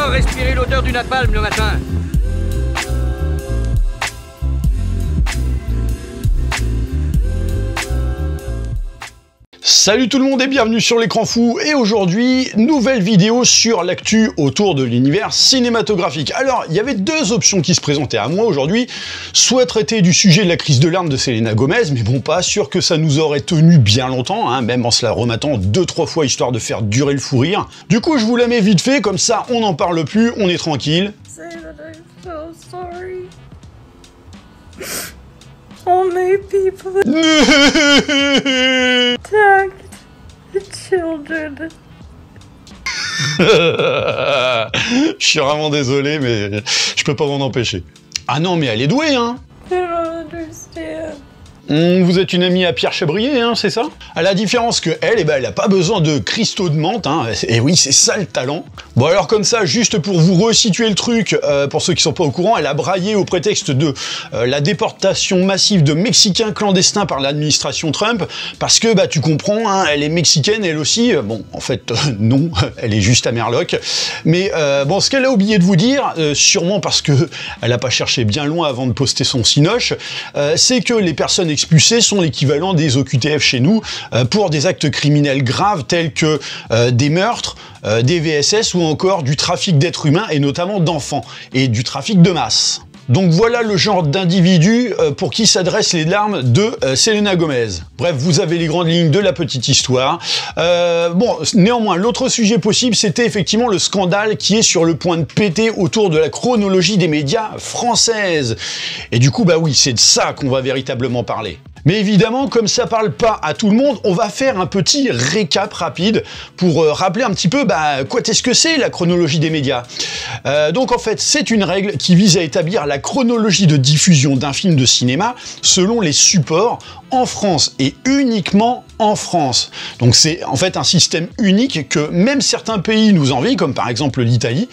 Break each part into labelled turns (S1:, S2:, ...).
S1: encore respirer l'odeur du napalm le matin.
S2: Salut tout le monde et bienvenue sur l'écran fou, et aujourd'hui, nouvelle vidéo sur l'actu autour de l'univers cinématographique. Alors, il y avait deux options qui se présentaient à moi aujourd'hui, soit traiter du sujet de la crise de larmes de Selena Gomez, mais bon, pas sûr que ça nous aurait tenu bien longtemps, hein, même en se la rematant 2-3 fois histoire de faire durer le fou rire. Du coup, je vous la mets vite fait, comme ça on n'en parle plus, on est tranquille.
S3: Say that I'm so sorry. Only people attacked the children.
S2: Je suis vraiment désolé, mais je peux pas m'en empêcher. Ah non, mais elle est douée, hein.
S3: I don't understand.
S2: Vous êtes une amie à Pierre Chabrier, hein, c'est ça? À la différence que elle, eh ben, elle a pas besoin de cristaux de menthe, hein. Et oui, c'est ça le talent. Bon alors comme ça, juste pour vous resituer le truc, pour ceux qui sont pas au courant, elle a braillé au prétexte de la déportation massive de Mexicains clandestins par l'administration Trump, parce que, bah tu comprends, hein, elle est mexicaine elle aussi, bon, en fait, non, elle est juste à Merloc. Mais bon, ce qu'elle a oublié de vous dire, sûrement parce que elle a pas cherché bien loin avant de poster son cinoche, c'est que les personnes expulsés sont l'équivalent des OQTF chez nous pour des actes criminels graves tels que des meurtres, des VSS ou encore du trafic d'êtres humains et notamment d'enfants et du trafic de masse. Donc voilà le genre d'individu pour qui s'adressent les larmes de Selena Gomez. Bref, vous avez les grandes lignes de la petite histoire. Bon, néanmoins, l'autre sujet possible, c'était effectivement le scandale qui est sur le point de péter autour de la chronologie des médias françaises. Et du coup, bah oui, c'est de ça qu'on va véritablement parler. Mais évidemment, comme ça parle pas à tout le monde, on va faire un petit récap rapide pour rappeler un petit peu quoi est-ce que c'est la chronologie des médias. Donc en fait, c'est une règle qui vise à établir la chronologie de diffusion d'un film de cinéma selon les supports en France et uniquement en France. Donc c'est en fait un système unique que même certains pays nous envient, comme par exemple l'Italie,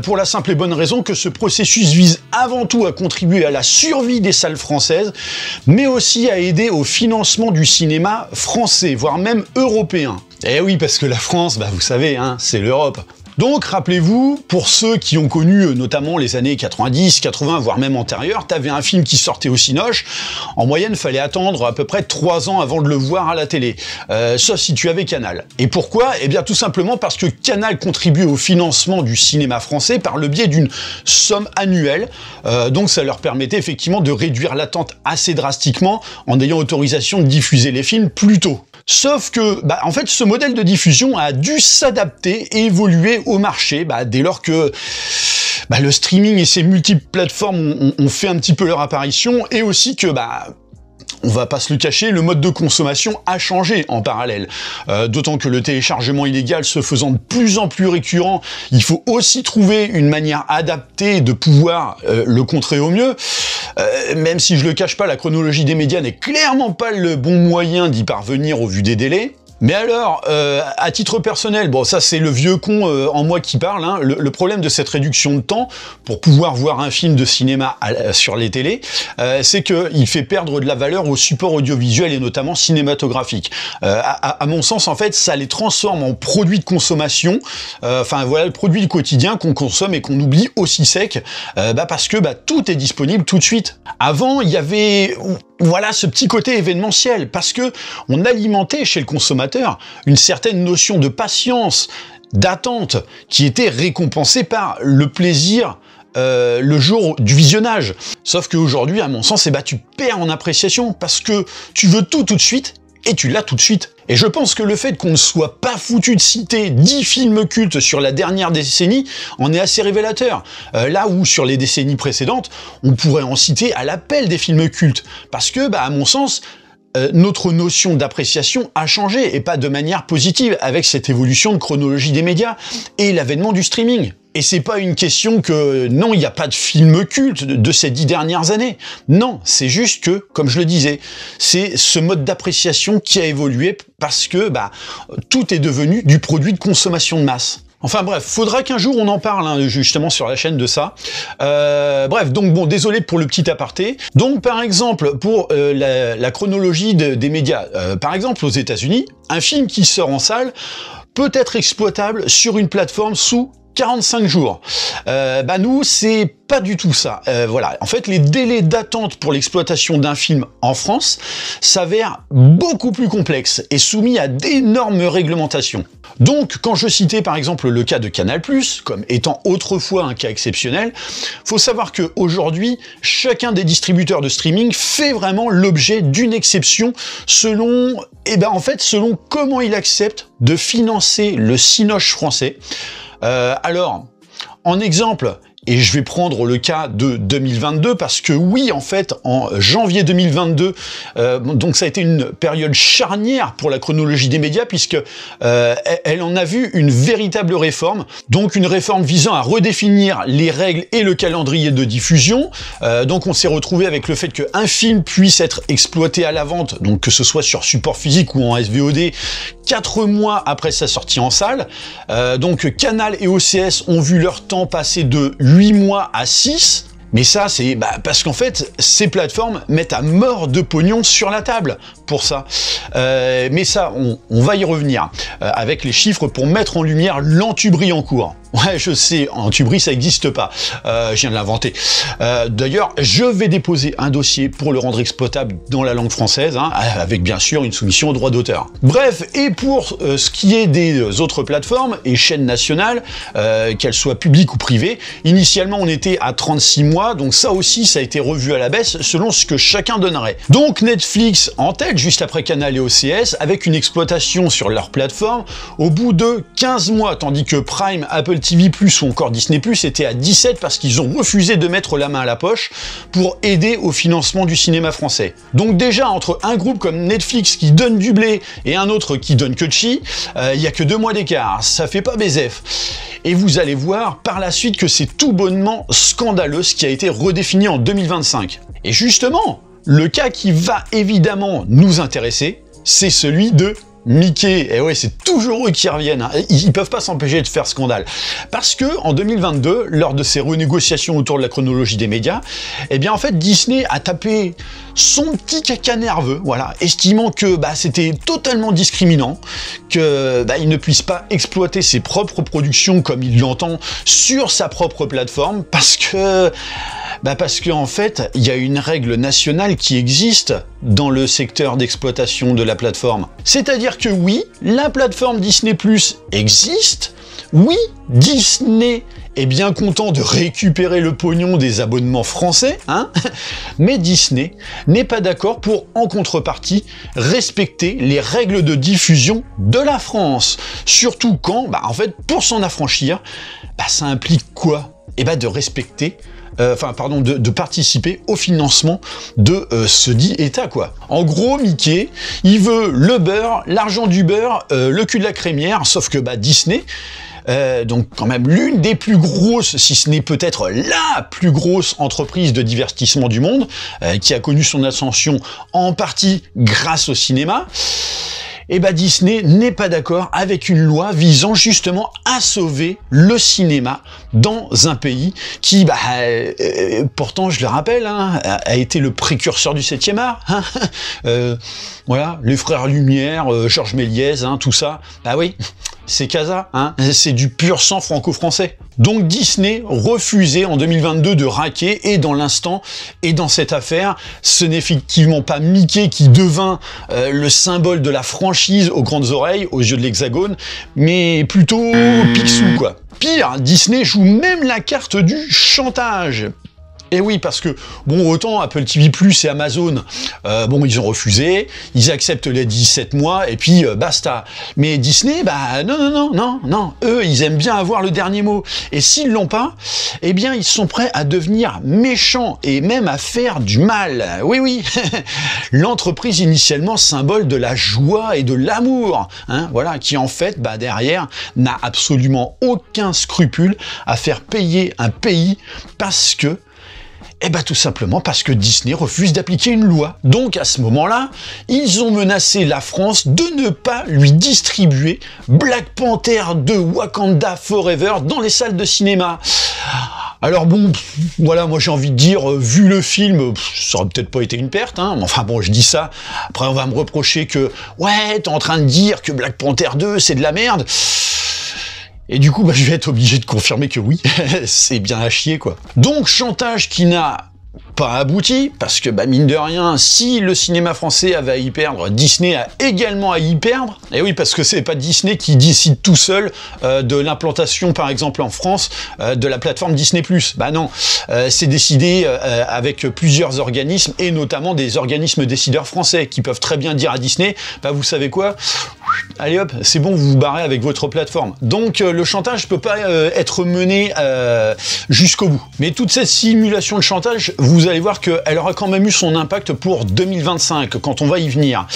S2: pour la simple et bonne raison que ce processus vise avant tout à contribuer à la survie des salles françaises, mais aussi à aider au financement du cinéma français, voire même européen. Eh oui, parce que la France, vous savez, hein, c'est l'Europe. Donc, rappelez-vous, pour ceux qui ont connu notamment les années 90, 80, voire même antérieures, t'avais un film qui sortait au cinoche, en moyenne, fallait attendre à peu près 3 ans avant de le voir à la télé, sauf si tu avais Canal. Et pourquoi? Eh bien, tout simplement parce que Canal contribue au financement du cinéma français par le biais d'une somme annuelle, donc ça leur permettait effectivement de réduire l'attente assez drastiquement en ayant autorisation de diffuser les films plus tôt. Sauf que, en fait, ce modèle de diffusion a dû s'adapter et évoluer au marché, dès lors que le streaming et ses multiples plateformes ont fait un petit peu leur apparition, et aussi que, on va pas se le cacher, le mode de consommation a changé en parallèle. D'autant que le téléchargement illégal se faisant de plus en plus récurrent, il faut aussi trouver une manière adaptée de pouvoir le contrer au mieux. Même si je le cache pas, la chronologie des médias n'est clairement pas le bon moyen d'y parvenir au vu des délais. Mais alors, à titre personnel, bon ça c'est le vieux con en moi qui parle, hein, le problème de cette réduction de temps pour pouvoir voir un film de cinéma sur les télés, c'est qu'il fait perdre de la valeur au support audiovisuel et notamment cinématographique. À mon sens, en fait, ça les transforme en produits de consommation, enfin voilà, le produit du quotidien qu'on consomme et qu'on oublie aussi sec, parce que tout est disponible tout de suite. Avant, il y avait... Voilà ce petit côté événementiel, parce que on alimentait chez le consommateur une certaine notion de patience, d'attente, qui était récompensée par le plaisir le jour du visionnage. Sauf qu'aujourd'hui, à mon sens, tu perds en appréciation, parce que tu veux tout de suite, et tu l'as tout de suite. Et je pense que le fait qu'on ne soit pas foutu de citer 10 films cultes sur la dernière décennie en est assez révélateur. Là où sur les décennies précédentes, on pourrait en citer à l'appel des films cultes. Parce que, à mon sens, notre notion d'appréciation a changé, et pas de manière positive, avec cette évolution de chronologie des médias et l'avènement du streaming. Et c'est pas une question que, non, il n'y a pas de film culte de ces 10 dernières années. Non, c'est juste que, comme je le disais, c'est ce mode d'appréciation qui a évolué parce que tout est devenu du produit de consommation de masse. Enfin bref, faudra qu'un jour on en parle, hein, justement sur la chaîne de ça. Bref, donc bon, désolé pour le petit aparté. Donc par exemple, pour la chronologie des médias, par exemple aux États-Unis, un film qui sort en salle peut être exploitable sur une plateforme sous 45 jours. Bah nous, c'est pas du tout ça. Voilà. En fait, les délais d'attente pour l'exploitation d'un film en France s'avèrent beaucoup plus complexes et soumis à d'énormes réglementations. Donc, quand je citais par exemple le cas de Canal+, comme étant autrefois un cas exceptionnel, faut savoir qu'aujourd'hui, chacun des distributeurs de streaming fait vraiment l'objet d'une exception selon, selon comment il accepte de financer le cinoche français. Alors, en exemple, et je vais prendre le cas de 2022 parce que oui, en fait, en janvier 2022, donc ça a été une période charnière pour la chronologie des médias puisque elle en a vu une véritable réforme, donc une réforme visant à redéfinir les règles et le calendrier de diffusion. Donc on s'est retrouvé avec le fait qu'un film puisse être exploité à la vente, donc que ce soit sur support physique ou en SVOD, 4 mois après sa sortie en salle. Donc Canal et OCS ont vu leur temps passer de 8 mois à 6. Mais ça, c'est parce qu'en fait, ces plateformes mettent à mort de pognon sur la table pour ça. Mais ça, on va y revenir avec les chiffres pour mettre en lumière l'entubri en cours. Ouais, je sais, Antubri, ça n'existe pas. Je viens de l'inventer. D'ailleurs, je vais déposer un dossier pour le rendre exploitable dans la langue française, hein, avec bien sûr une soumission au droit d'auteur. Bref, et pour ce qui est des autres plateformes et chaînes nationales, qu'elles soient publiques ou privées, initialement on était à 36 mois, donc ça aussi, ça a été revu à la baisse selon ce que chacun donnerait. Donc Netflix en tête, juste après Canal et OCS, avec une exploitation sur leur plateforme au bout de 15 mois, tandis que Prime, Apple TV+, ou encore Disney+, étaient à 17 parce qu'ils ont refusé de mettre la main à la poche pour aider au financement du cinéma français. Donc déjà, entre un groupe comme Netflix qui donne du blé et un autre qui donne que de chi, il y a que 2 mois d'écart, ça fait pas BZF. Et vous allez voir par la suite que c'est tout bonnement scandaleux ce qui a été redéfini en 2025. Et justement, le cas qui va évidemment nous intéresser, c'est celui de Mickey. Et ouais, c'est toujours eux qui reviennent, hein. Ils peuvent pas s'empêcher de faire scandale. Parce que, en 2022, lors de ces renégociations autour de la chronologie des médias, eh bien, en fait, Disney a tapé son petit caca nerveux, voilà, estimant que, c'était totalement discriminant, que, il ne puisse pas exploiter ses propres productions comme il l'entend sur sa propre plateforme, parce que en fait, il y a une règle nationale qui existe dans le secteur d'exploitation de la plateforme. C'est-à-dire que oui, la plateforme Disney+ existe, oui, Disney est bien content de récupérer le pognon des abonnements français, hein, mais Disney n'est pas d'accord pour, en contrepartie, respecter les règles de diffusion de la France. Surtout quand, en fait, pour s'en affranchir, ça implique quoi? De respecter de participer au financement de ce dit État, quoi. En gros, Mickey, il veut le beurre, l'argent du beurre, le cul de la crémière, sauf que Disney, donc quand même l'une des plus grosses, si ce n'est peut-être la plus grosse entreprise de divertissement du monde, qui a connu son ascension en partie grâce au cinéma, et Disney n'est pas d'accord avec une loi visant justement à sauver le cinéma dans un pays qui, pourtant, je le rappelle, hein, a été le précurseur du 7e art. Hein. Voilà, les frères Lumière, Georges Méliès, hein, tout ça. Oui, c'est Casa, hein, c'est du pur sang franco-français. Donc Disney refusait en 2022 de raquer, et dans l'instant, et dans cette affaire, ce n'est effectivement pas Mickey qui devint le symbole de la franchise aux grandes oreilles, aux yeux de l'Hexagone, mais plutôt Picsou, quoi. Pire, Disney joue même la carte du chantage. Et oui, parce que, autant Apple TV+, et Amazon, ils ont refusé, ils acceptent les 17 mois, et puis basta. Mais Disney, non, eux, ils aiment bien avoir le dernier mot. Et s'ils l'ont pas, eh bien, ils sont prêts à devenir méchants, et même à faire du mal. Oui, l'entreprise initialement symbole de la joie et de l'amour, hein, voilà, qui en fait, derrière, n'a absolument aucun scrupule à faire payer un pays parce que tout simplement parce que Disney refuse d'appliquer une loi. Donc à ce moment-là, ils ont menacé la France de ne pas lui distribuer Black Panther 2 Wakanda Forever dans les salles de cinéma. Alors voilà, moi j'ai envie de dire, vu le film, ça aurait peut-être pas été une perte, hein, mais enfin je dis ça, après on va me reprocher que, ouais, t'es en train de dire que Black Panther 2 c'est de la merde. Et du coup, je vais être obligé de confirmer que oui, c'est bien à chier, quoi. Donc, chantage qui n'a pas abouti, parce que mine de rien, si le cinéma français avait à y perdre, Disney a également à y perdre. Et oui, parce que c'est pas Disney qui décide tout seul de l'implantation, par exemple en France, de la plateforme Disney+. Bah non, c'est décidé avec plusieurs organismes, et notamment des organismes décideurs français, qui peuvent très bien dire à Disney, vous savez quoi, allez hop, c'est bon, vous vous barrez avec votre plateforme. Donc le chantage peut pas être mené jusqu'au bout. Mais toute cette simulation de chantage, vous allez voir qu'elle aura quand même eu son impact pour 2025, quand on va y venir.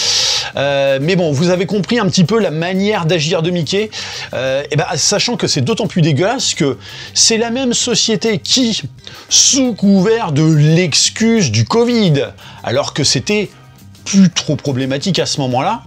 S2: Mais bon, vous avez compris un petit peu la manière d'agir de Mickey, sachant que c'est d'autant plus dégueulasse que c'est la même société qui, sous couvert de l'excuse du Covid, alors que c'était plus trop problématique à ce moment-là,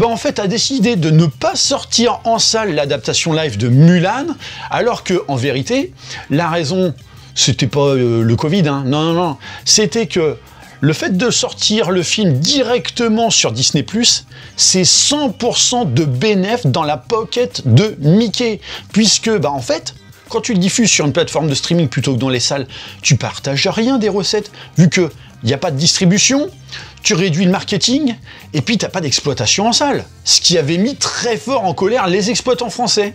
S2: en fait a décidé de ne pas sortir en salle l'adaptation live de Mulan, alors que en vérité, la raison, c'était pas le Covid, hein, non, c'était que le fait de sortir le film directement sur Disney+, c'est 100% de bénéfice dans la pocket de Mickey, puisque, en fait, quand tu le diffuses sur une plateforme de streaming plutôt que dans les salles, tu partages rien des recettes, vu que il n'y a pas de distribution, tu réduis le marketing, et puis t'as pas d'exploitation en salle. Ce qui avait mis très fort en colère les exploitants français.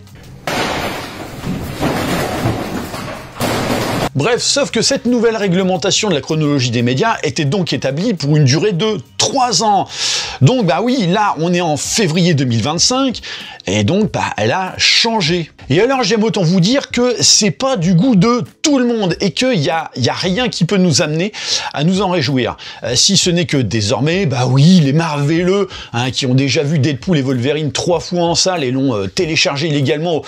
S2: Bref, sauf que cette nouvelle réglementation de la chronologie des médias était donc établie pour une durée de 3 ans. Donc oui, là on est en février 2025, et donc elle a changé. Et alors j'aime autant vous dire que c'est pas du goût de tout le monde, et qu'il y a rien qui peut nous amener à nous en réjouir. Si ce n'est que désormais, oui, les Marveleux, qui ont déjà vu Deadpool et Wolverine 3 fois en salle et l'ont téléchargé illégalement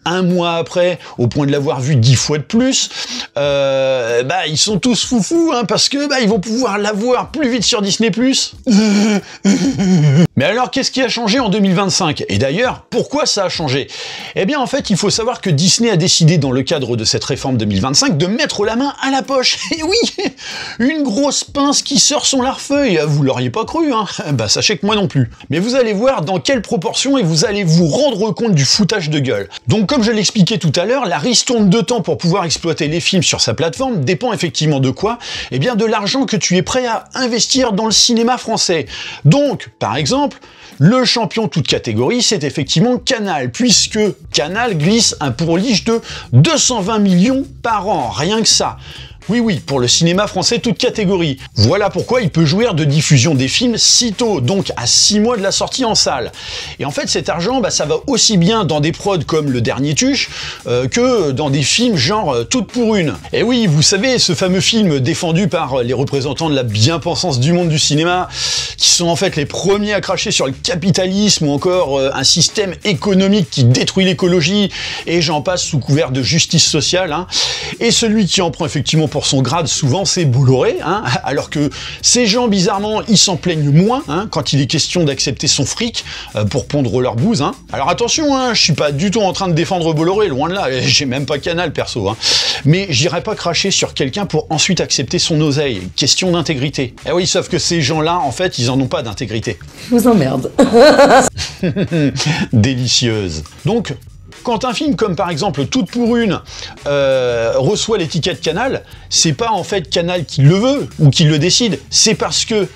S2: un mois après, au point de l'avoir vu 10 fois de plus, ils sont tous foufous, parce que ils vont pouvoir l'avoir plus vite sur Disney+. Mais alors, qu'est-ce qui a changé en 2025? Et d'ailleurs, pourquoi ça a changé? En fait, il faut savoir que Disney a décidé, dans le cadre de cette réforme 2025, de mettre la main à la poche. Et oui, une grosse pince qui sort son larfeuille. Vous l'auriez pas cru, hein? Sachez que moi non plus. Mais vous allez voir dans quelle proportion, et vous allez vous rendre compte du foutage de gueule. Donc, comme je l'expliquais tout à l'heure, la ristourne de temps pour pouvoir exploiter les films sur sa plateforme dépend effectivement de quoi? De l'argent que tu es prêt à investir dans le cinéma français. Donc, par exemple, le champion toute catégorie, c'est effectivement Canal, puisque Canal glisse un pourliche de 220 millions par an, rien que ça. Oui, pour le cinéma français toute catégorie. Voilà pourquoi il peut jouir de diffusion des films si tôt, donc à 6 mois de la sortie en salle. Et en fait, cet argent, ça va aussi bien dans des prods comme Le Dernier Tuche, que dans des films genre Toutes pour une. Et oui, vous savez, ce fameux film défendu par les représentants de la bien-pensance du monde du cinéma, qui sont en fait les premiers à cracher sur le capitalisme, ou encore un système économique qui détruit l'écologie, et j'en passe sous couvert de justice sociale. Et celui qui en prend effectivement pour son grade, souvent, c'est Bolloré, alors que ces gens, bizarrement, ils s'en plaignent moins, quand il est question d'accepter son fric pour pondre leur bouse. Alors attention, je suis pas du tout en train de défendre Bolloré, loin de là, j'ai même pas Canal, perso. Mais j'irai pas cracher sur quelqu'un pour ensuite accepter son oseille. Question d'intégrité. Eh oui, sauf que ces gens-là, en fait, ils en ont pas d'intégrité.
S4: Je vous emmerde.
S2: Délicieuse. Donc, quand un film comme par exemple Toutes pour une reçoit l'étiquette Canal, c'est pas en fait Canal qui le veut ou qui le décide, c'est parce que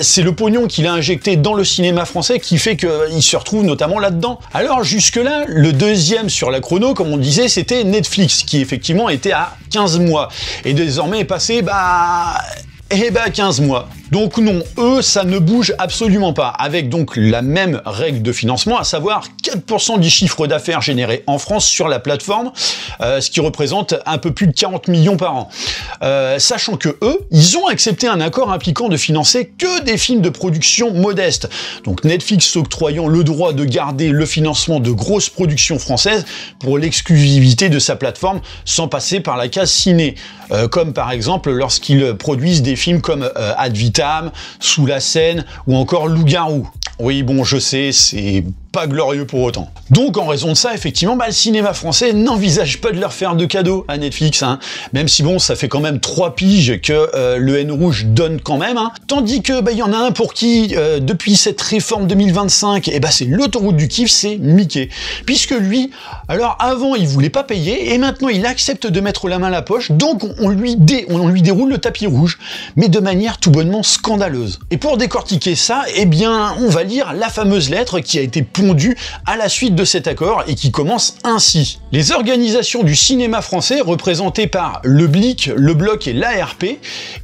S2: c'est le pognon qu'il a injecté dans le cinéma français qui fait qu'il se retrouve notamment là-dedans. Alors jusque-là, le deuxième sur la chrono, comme on disait, c'était Netflix, qui effectivement était à 15 mois, et désormais est passé 15 mois. Donc non, eux, ça ne bouge absolument pas, avec donc la même règle de financement, à savoir 4% du chiffre d'affaires généré en France sur la plateforme, ce qui représente un peu plus de 40 millions par an. Sachant que eux, ils ont accepté un accord impliquant de financer que des films de production modeste. Donc Netflix s'octroyant le droit de garder le financement de grosses productions françaises pour l'exclusivité de sa plateforme, sans passer par la case ciné. Comme par exemple lorsqu'ils produisent des films comme Ad Vitam, Sous la Seine ou encore Loup-garou. Oui, bon, je sais, c'est pas glorieux pour autant. Donc en raison de ça, effectivement, le cinéma français n'envisage pas de leur faire de cadeaux à Netflix, hein. Même si bon, ça fait quand même 3 piges que le N rouge donne quand même, hein. Tandis que il y en a un pour qui, depuis cette réforme 2025, c'est l'autoroute du kiff, c'est Mickey. Puisque lui, alors avant, il voulait pas payer, et maintenant il accepte de mettre la main à la poche, donc on lui déroule le tapis rouge, mais de manière tout bonnement scandaleuse. Et pour décortiquer ça, on va lire la fameuse lettre qui a été pondue à la suite de cet accord et qui commence ainsi. Les organisations du cinéma français, représentées par le Blic, le Bloc et l'ARP,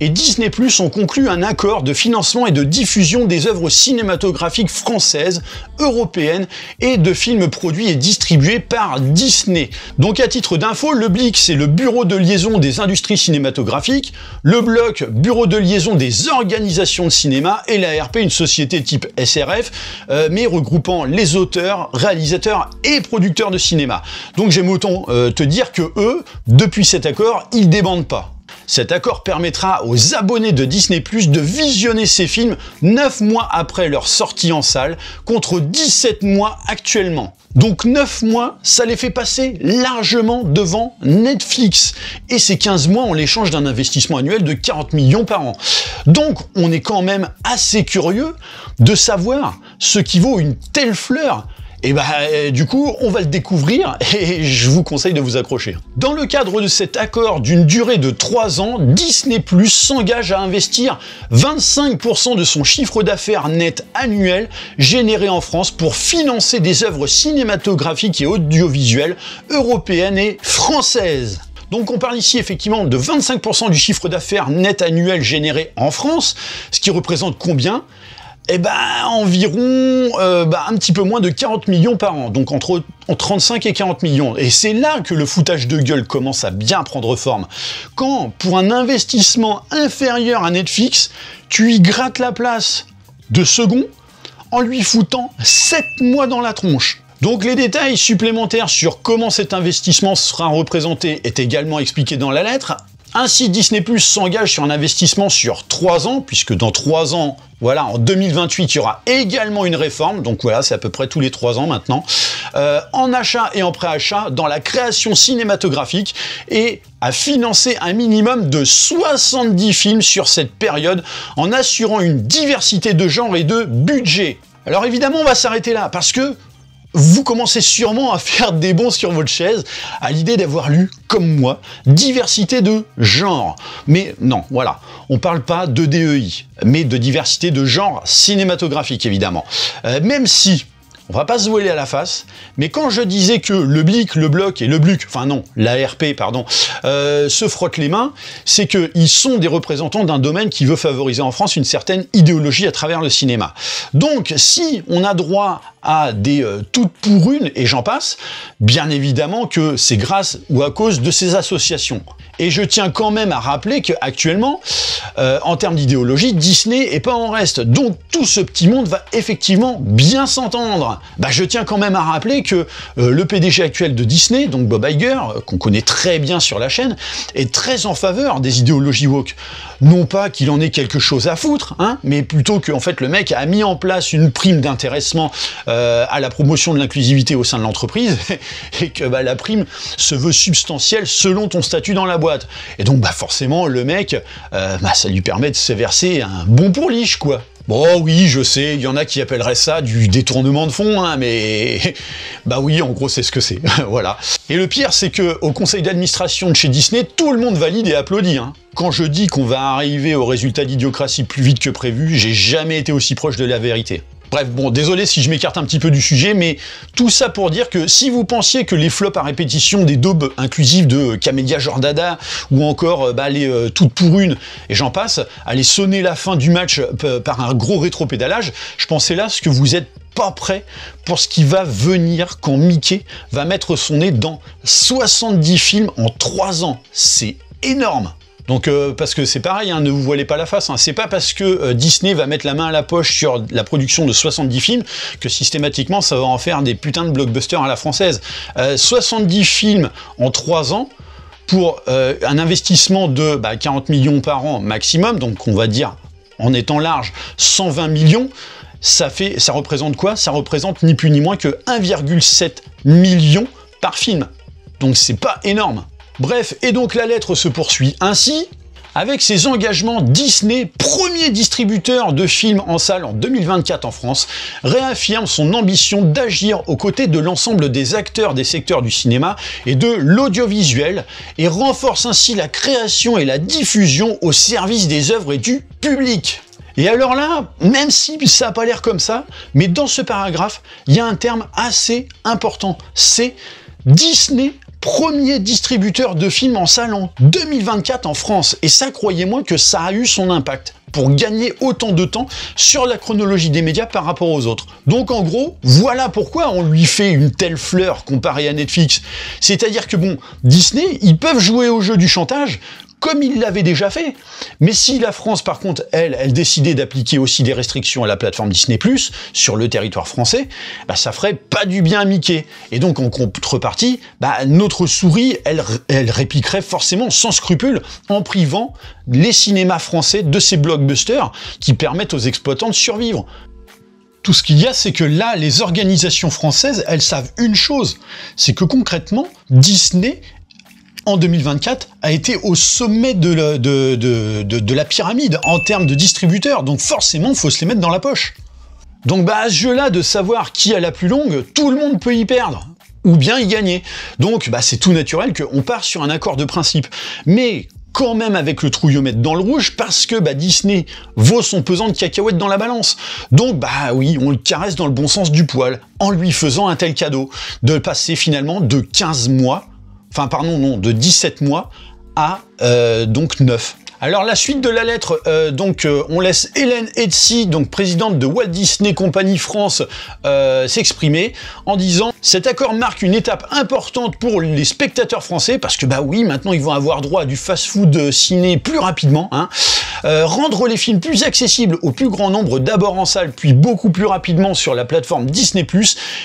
S2: et Disney+ ont conclu un accord de financement et de diffusion des œuvres cinématographiques françaises, européennes et de films produits et distribués par Disney. Donc à titre d'info, le Blic, c'est le bureau de liaison des industries cinématographiques, le Bloc, bureau de liaison des organisations de cinéma, et l'ARP, une société type SRF, mais regroupant les auteurs, réalisateurs et producteurs de cinéma. Donc j'aime autant te dire que eux, depuis cet accord, ils débandent pas. Cet accord permettra aux abonnés de Disney+ de visionner ces films 9 mois après leur sortie en salle, contre 17 mois actuellement. Donc 9 mois, ça les fait passer largement devant Netflix. Et ces 15 mois en l'échange d'un investissement annuel de 40 millions par an. Donc on est quand même assez curieux de savoir ce qui vaut une telle fleur. Et du coup, on va le découvrir et je vous conseille de vous accrocher. Dans le cadre de cet accord d'une durée de 3 ans, Disney+ s'engage à investir 25% de son chiffre d'affaires net annuel généré en France pour financer des œuvres cinématographiques et audiovisuelles européennes et françaises. Donc on parle ici effectivement de 25% du chiffre d'affaires net annuel généré en France, ce qui représente combien ? Environ un petit peu moins de 40 millions par an, donc entre 35 et 40 millions. Et c'est là que le foutage de gueule commence à bien prendre forme. Quand, pour un investissement inférieur à Netflix, tu y grattes la place de second en lui foutant 7 mois dans la tronche. Donc les détails supplémentaires sur comment cet investissement sera représenté est également expliqué dans la lettre. Ainsi, Disney+ s'engage sur un investissement sur 3 ans, puisque dans 3 ans, voilà, en 2028, il y aura également une réforme, donc voilà, c'est à peu près tous les 3 ans maintenant, en achat et en préachat, dans la création cinématographique, et à financer un minimum de 70 films sur cette période, en assurant une diversité de genres et de budget. Alors évidemment, on va s'arrêter là, parce que vous commencez sûrement à faire des bonds sur votre chaise à l'idée d'avoir lu, comme moi, diversité de genre. Mais non, voilà, on parle pas de DEI, mais de diversité de genre cinématographique, évidemment. Même si, on va pas se voiler à la face, mais quand je disais que le Blic, le Bloc et le Bluc, enfin non, l'ARP, pardon, se frottent les mains, c'est qu'ils sont des représentants d'un domaine qui veut favoriser en France une certaine idéologie à travers le cinéma. Donc, si on a droit à des toutes pour une, et j'en passe, bien évidemment que c'est grâce ou à cause de ces associations. Et je tiens quand même à rappeler qu'actuellement, en termes d'idéologie, Disney est pas en reste. Donc tout ce petit monde va effectivement bien s'entendre. Je tiens quand même à rappeler que le PDG actuel de Disney, donc Bob Iger, qu'on connaît très bien sur la chaîne, est très en faveur des idéologies woke. Non pas qu'il en ait quelque chose à foutre, hein, mais plutôt que en fait, le mec a mis en place une prime d'intéressement à la promotion de l'inclusivité au sein de l'entreprise, et que la prime se veut substantielle selon ton statut dans la boîte. Et donc forcément, le mec, ça lui permet de se verser un bon pourliche, quoi. Bon, oui, je sais, il y en a qui appelleraient ça du détournement de fonds, hein, mais oui, en gros, c'est ce que c'est, voilà. Et le pire, c'est que au conseil d'administration de chez Disney, tout le monde valide et applaudit, hein. Quand je dis qu'on va arriver au résultat d'idiocratie plus vite que prévu, j'ai jamais été aussi proche de la vérité. Bref, bon, désolé si je m'écarte un petit peu du sujet, mais tout ça pour dire que si vous pensiez que les flops à répétition des daubes inclusives de Camélia Jordana, ou encore les toutes pour une, et j'en passe, allaient sonner la fin du match par un gros rétropédalage, je pensais là ce que vous êtes pas prêt pour ce qui va venir quand Mickey va mettre son nez dans 70 films en 3 ans. C'est énorme! Donc parce que c'est pareil, hein, ne vous voilez pas la face, hein. C'est pas parce que Disney va mettre la main à la poche sur la production de 70 films que systématiquement ça va en faire des putains de blockbusters à la française. 70 films en 3 ans pour un investissement de 40 millions par an maximum, donc on va dire en étant large 120 millions, ça représente quoi? Ça représente ni plus ni moins que 1,7 million par film. Donc c'est pas énorme. Bref, et donc la lettre se poursuit ainsi. Avec ses engagements, Disney, premier distributeur de films en salle en 2024 en France, réaffirme son ambition d'agir aux côtés de l'ensemble des acteurs des secteurs du cinéma et de l'audiovisuel et renforce ainsi la création et la diffusion au service des œuvres et du public. Et alors là, même si ça n'a pas l'air comme ça, mais dans ce paragraphe, il y a un terme assez important, c'est Disney, premier distributeur de films en salle en 2024 en France. Et ça, croyez-moi que ça a eu son impact pour gagner autant de temps sur la chronologie des médias par rapport aux autres. Donc en gros, voilà pourquoi on lui fait une telle fleur comparée à Netflix. C'est-à-dire que bon, Disney, ils peuvent jouer au jeu du chantage comme ils l'avaient déjà fait. Mais si la France, par contre, elle décidait d'appliquer aussi des restrictions à la plateforme Disney+, sur le territoire français, bah, ça ferait pas du bien à Mickey. Et donc, en contrepartie, bah, notre souris, elle répliquerait forcément sans scrupule en privant les cinémas français de ces blockbusters qui permettent aux exploitants de survivre. Tout ce qu'il y a, c'est que là, les organisations françaises, elles savent une chose, c'est que concrètement, Disney, en 2024, a été au sommet de la pyramide en termes de distributeurs, donc forcément, il faut se les mettre dans la poche. Donc bah, à ce jeu-là de savoir qui a la plus longue, tout le monde peut y perdre, ou bien y gagner. Donc bah, c'est tout naturel qu'on part sur un accord de principe. Mais quand même avec le trouillomètre dans le rouge, parce que bah, Disney vaut son pesant de cacahuètes dans la balance. Donc bah oui, on le caresse dans le bon sens du poil, en lui faisant un tel cadeau, de passer finalement de 15 mois, enfin pardon, non, de 17 mois à donc 9. Alors la suite de la lettre, on laisse Hélène Hetzi, donc présidente de Walt Disney Company France, s'exprimer en disant « Cet accord marque une étape importante pour les spectateurs français, parce que bah oui, maintenant ils vont avoir droit à du fast-food ciné plus rapidement, hein. Rendre les films plus accessibles au plus grand nombre, d'abord en salle, puis beaucoup plus rapidement sur la plateforme Disney+,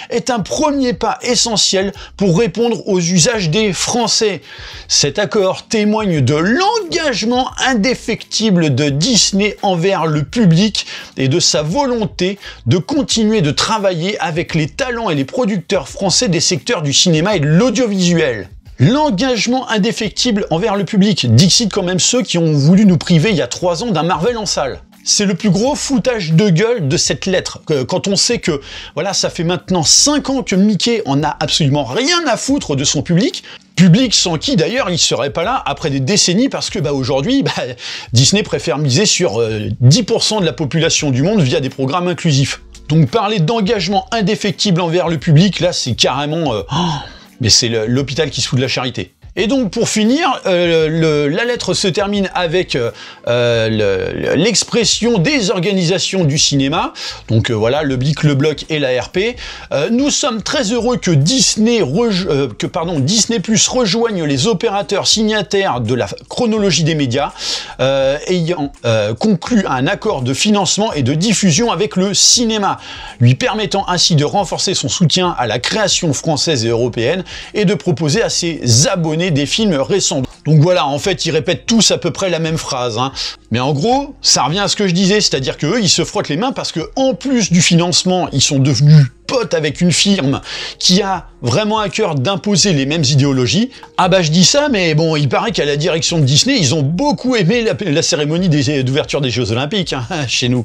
S2: est un premier pas essentiel pour répondre aux usages des Français. Cet accord témoigne de l'engagement indéfectible de Disney envers le public et de sa volonté de continuer de travailler avec les talents et les producteurs français des secteurs du cinéma et de l'audiovisuel. L'engagement indéfectible envers le public, dixit quand même ceux qui ont voulu nous priver il y a 3 ans d'un Marvel en salle. C'est le plus gros foutage de gueule de cette lettre, quand on sait que voilà, ça fait maintenant 5 ans que Mickey en a absolument rien à foutre de son public sans qui d'ailleurs il serait pas là après des décennies, parce que bah, aujourd'hui Disney préfère miser sur 10% de la population du monde via des programmes inclusifs. Donc parler d'engagement indéfectible envers le public, là c'est carrément... mais c'est l'hôpital qui se fout de la charité. Et donc pour finir, la lettre se termine avec l'expression des organisations du cinéma, donc voilà, le BIC, le Bloc et l'ARP. Nous sommes très heureux que Disney Plus rejoigne les opérateurs signataires de la chronologie des médias, ayant conclu un accord de financement et de diffusion avec le cinéma, lui permettant ainsi de renforcer son soutien à la création française et européenne et de proposer à ses abonnés des films récents. Donc voilà, en fait, ils répètent tous à peu près la même phrase, hein. Mais en gros, ça revient à ce que je disais, c'est-à-dire qu'eux, ils se frottent les mains parce que, en plus du financement, ils sont devenus potes avec une firme qui a vraiment à cœur d'imposer les mêmes idéologies. Ah bah je dis ça, mais bon, il paraît qu'à la direction de Disney, ils ont beaucoup aimé la cérémonie d'ouverture des Jeux Olympiques, hein, chez nous.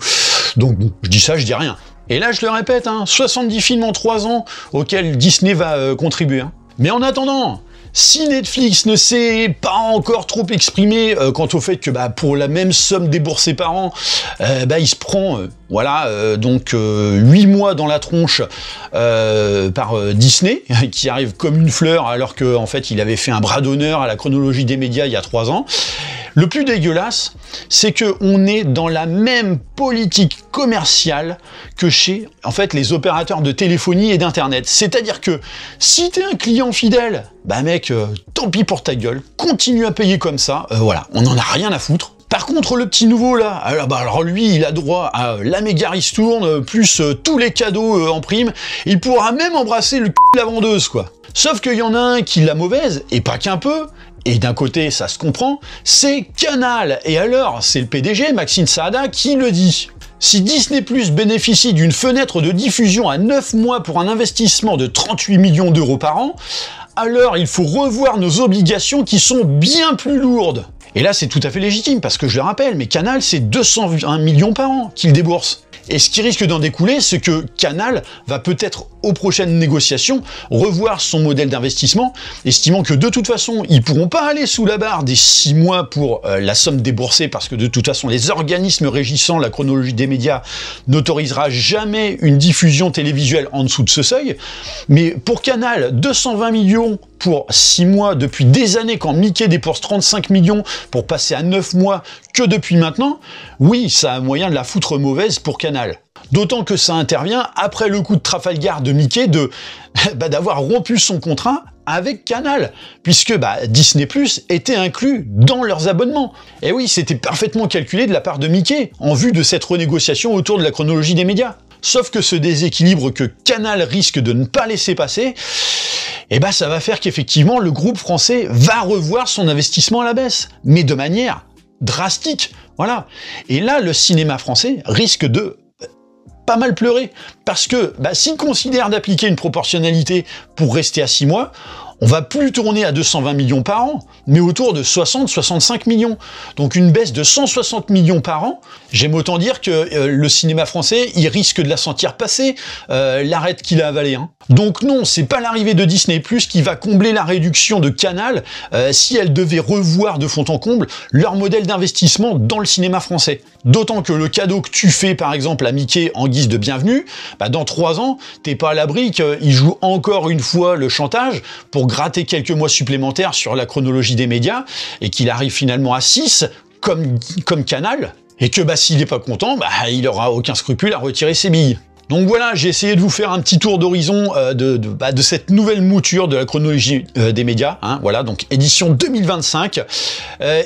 S2: Donc bon, je dis ça, je dis rien. Et là, je le répète, hein, 70 films en 3 ans auxquels Disney va contribuer. Hein. Mais en attendant, si Netflix ne s'est pas encore trop exprimé quant au fait que pour la même somme déboursée par an, il se prend 8 mois dans la tronche par Disney, qui arrive comme une fleur alors qu'en fait il avait fait un bras d'honneur à la chronologie des médias il y a 3 ans. Le plus dégueulasse, c'est qu'on est dans la même politique commerciale que chez en fait les opérateurs de téléphonie et d'internet. C'est-à-dire que si t'es un client fidèle, mec, tant pis pour ta gueule, continue à payer comme ça, voilà, on en a rien à foutre. Par contre, le petit nouveau là, alors lui, il a droit à la méga ristourne, plus tous les cadeaux en prime, il pourra même embrasser le cul de la vendeuse, quoi. Sauf qu'il y en a un qui l'a mauvaise, et pas qu'un peu, et d'un côté, ça se comprend, c'est Canal. Et alors, c'est le PDG, Maxime Saada, qui le dit. Si Disney+ bénéficie d'une fenêtre de diffusion à 9 mois pour un investissement de 38 millions d'euros par an, alors il faut revoir nos obligations qui sont bien plus lourdes. Et là, c'est tout à fait légitime, parce que je le rappelle, mais Canal, c'est 201 millions par an qu'il débourse. Et ce qui risque d'en découler, c'est que Canal va peut-être, aux prochaines négociations, revoir son modèle d'investissement, estimant que de toute façon, ils pourront pas aller sous la barre des 6 mois pour la somme déboursée, parce que de toute façon, les organismes régissant la chronologie des médias n'autorisera jamais une diffusion télévisuelle en dessous de ce seuil. Mais pour Canal, 220 millions pour 6 mois depuis des années, quand Mickey dépense 35 millions pour passer à 9 mois que depuis maintenant, oui, ça a moyen de la foutre mauvaise pour Canal. D'autant que ça intervient après le coup de Trafalgar de Mickey d'avoir rompu son contrat avec Canal, puisque Disney+ était inclus dans leurs abonnements. Et oui, c'était parfaitement calculé de la part de Mickey, en vue de cette renégociation autour de la chronologie des médias. Sauf que ce déséquilibre que Canal risque de ne pas laisser passer, ça va faire qu'effectivement le groupe français va revoir son investissement à la baisse, mais de manière drastique, voilà. Et là, le cinéma français risque de pas mal pleurer, parce que s'il considère d'appliquer une proportionnalité pour rester à 6 mois, on va plus tourner à 220 millions par an, mais autour de 60-65 millions. Donc une baisse de 160 millions par an. J'aime autant dire que le cinéma français, il risque de la sentir passer, l'arête qu'il a avalée. Donc non, c'est pas l'arrivée de Disney+ qui va combler la réduction de Canal si elle devait revoir de fond en comble leur modèle d'investissement dans le cinéma français. D'autant que le cadeau que tu fais par exemple à Mickey en guise de bienvenue, dans 3 ans, t'es pas à l'abri qu'il joue encore une fois le chantage pour gratter quelques mois supplémentaires sur la chronologie des médias et qu'il arrive finalement à 6 comme Canal, et que s'il n'est pas content, il aura aucun scrupule à retirer ses billes. Donc voilà, j'ai essayé de vous faire un petit tour d'horizon de cette nouvelle mouture de la chronologie des médias, voilà, donc édition 2025,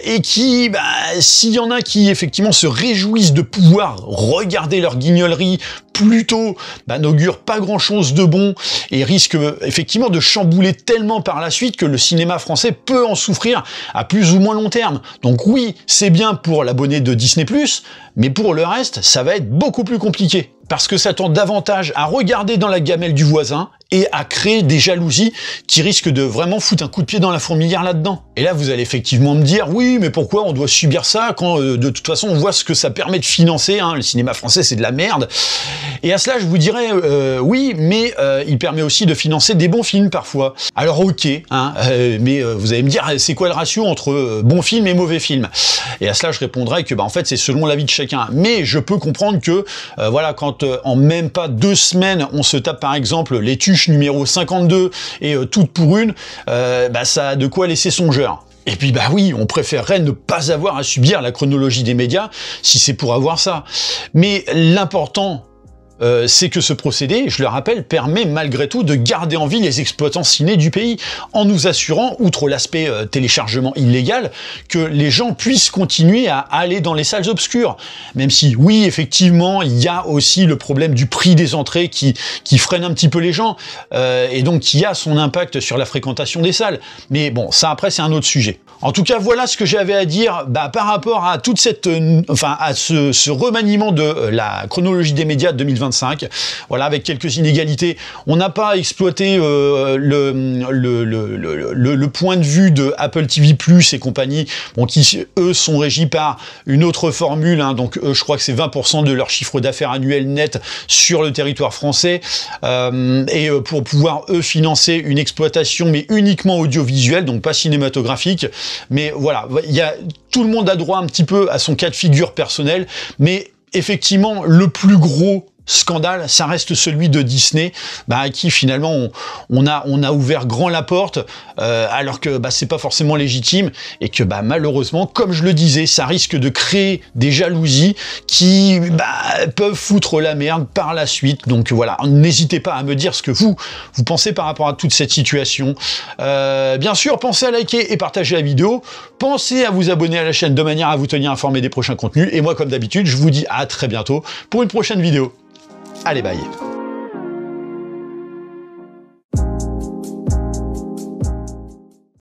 S2: et qui, s'il y en a qui effectivement se réjouissent de pouvoir regarder leur guignolerie plutôt, n'augure pas grand-chose de bon et risque effectivement de chambouler tellement par la suite que le cinéma français peut en souffrir à plus ou moins long terme. Donc oui, c'est bien pour l'abonné de Disney+, mais pour le reste, ça va être beaucoup plus compliqué. Parce que ça tend davantage à regarder dans la gamelle du voisin et à créer des jalousies qui risquent de vraiment foutre un coup de pied dans la fourmilière là-dedans. Et là, vous allez effectivement me dire, oui, mais pourquoi on doit subir ça quand de toute façon on voit ce que ça permet de financer, le cinéma français c'est de la merde. Et à cela, je vous dirais, oui, mais il permet aussi de financer des bons films parfois. Alors ok, mais vous allez me dire, c'est quoi le ratio entre bons films et mauvais films? Et à cela, je répondrai que en fait, c'est selon l'avis de chacun. Mais je peux comprendre que, voilà, quand en même pas 2 semaines, on se tape par exemple Les Tuches numéro 52 et Toutes pour une, ça a de quoi laisser songeur. Et puis oui, on préférerait ne pas avoir à subir la chronologie des médias si c'est pour avoir ça. Mais l'important, c'est que ce procédé, je le rappelle, permet malgré tout de garder en vie les exploitants ciné du pays, en nous assurant, outre l'aspect téléchargement illégal, que les gens puissent continuer à aller dans les salles obscures. Même si, oui, effectivement, il y a aussi le problème du prix des entrées qui freine un petit peu les gens, et donc qui a son impact sur la fréquentation des salles. Mais bon, ça après, c'est un autre sujet. En tout cas, voilà ce que j'avais à dire par rapport à toute cette, à ce remaniement de la chronologie des médias de 2025. Voilà, avec quelques inégalités. On n'a pas exploité le point de vue de Apple TV+ et compagnie, qui eux sont régis par une autre formule, donc je crois que c'est 20% de leur chiffre d'affaires annuel net sur le territoire français, et pour pouvoir eux financer une exploitation mais uniquement audiovisuelle, donc pas cinématographique. Mais voilà, tout le monde a droit un petit peu à son cas de figure personnel, mais effectivement le plus gros scandale, ça reste celui de Disney, à qui finalement on a ouvert grand la porte, alors que c'est pas forcément légitime, et que malheureusement, comme je le disais, ça risque de créer des jalousies qui peuvent foutre la merde par la suite. Donc voilà, n'hésitez pas à me dire ce que vous pensez par rapport à toute cette situation. Bien sûr, pensez à liker et partager la vidéo, pensez à vous abonner à la chaîne de manière à vous tenir informé des prochains contenus, et moi comme d'habitude, je vous dis à très bientôt pour une prochaine vidéo. Allez, bye.